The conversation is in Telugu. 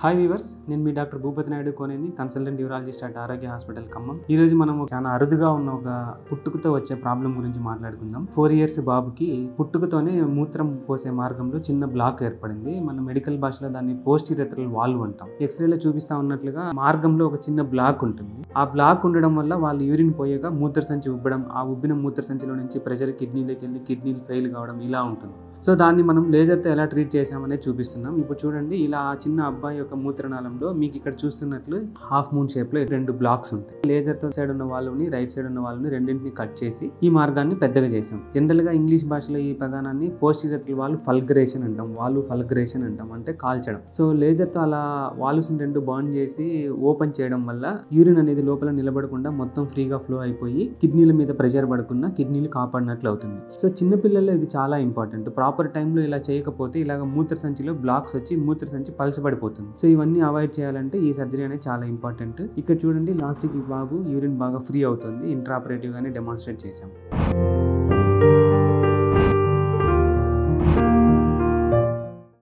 హాయ్ వీవర్స్, నేను మీ doctor Bhupathi Naidu Koneni, consultant neurologist at Arogya hospital Khammam. ఈ రోజు మనం చాలా అరుదుగా ఉన్న ఒక పుట్టుకతో వచ్చే ప్రాబ్లం గురించి మాట్లాడుకుందాం. 4 years బాబుకి పుట్టుకతోనే మూత్రం పోసే మార్గంలో చిన్న బ్లాక్ ఏర్పడింది. మన మెడికల్ భాషలో దాన్ని పోస్టీరియథ్రల్ వాల్వ్ అంటాం. ఎక్స్రేలో చూపిస్తా ఉన్నట్లుగా మార్గంలో ఒక చిన్న బ్లాక్ ఉంటుంది. ఆ బ్లాక్ ఉండడం వల్ల వాళ్ళు యూరిన్ పోయేగా మూత్రసంచి ఉబ్బడం, ఆ ఉబ్బిన మూత్రసంచిలో నుంచి ప్రెషర్ కిడ్నీలోకి వెళ్ళి కిడ్నీలు ఫెయిల్ కావడం ఇలా ఉంటుంది. సో దాన్ని మనం లేజర్తో ఎలా ట్రీట్ చేసామనేది చూపిస్తున్నాం. ఇప్పుడు చూడండి, ఇలా ఆ చిన్న అబ్బాయి యొక్క మూత్రనాళంలో మీకు ఇక్కడ చూస్తున్నట్లు హాఫ్ మూన్ షేప్లో 2 బ్లాక్స్ ఉంటాయి. లేజర్తో సైడ్ ఉన్న వాళ్ళని, రైట్ సైడ్ ఉన్న వాళ్ళని రెండింటిని కట్ చేసి ఈ మార్గాన్ని పెద్దగా చేసాం. జనరల్గా ఇంగ్లీష్ భాషలో ఈ పదానాన్ని పోస్టీరియథ్రల్ వాల్వ్ ఫల్గరేషన్ అంటాం. వాల్వ్ ఫల్గరేషన్ అంటాం, అంటే కాల్చడం. సో లేజర్తో అలా వాల్వ్స్ 2 బర్న్ చేసి ఓపెన్ చేయడం వల్ల యూరిన్ అనేది లోపల నిలబడకుండా మొత్తం ఫ్రీగా ఫ్లో అయిపోయి కిడ్నీల మీద ప్రెషర్ పడకుండా కిడ్నీలు కాపాడినట్లు అవుతుంది. సో చిన్నపిల్లల్లో ఇది చాలా ఇంపార్టెంట్. ప్రాపర్ టైంలో ఇలా చేయకపోతే ఇలాగ మూత్రసంచిలో బ్లాక్స్ వచ్చి మూత్రసంచి పలసపడిపోతుంది. సో ఇవన్నీ అవాయిడ్ చేయాలంటే ఈ సర్జరీ అనేది చాలా ఇంపార్టెంట్. ఇక్కడ చూడండి, లాస్ట్కి బాబు యూరిన్ బాగా ఫ్రీ అవుతుంది. ఇంట్రాపరేటివ్ గానే డెమాన్స్ట్రేట్ చేసాం.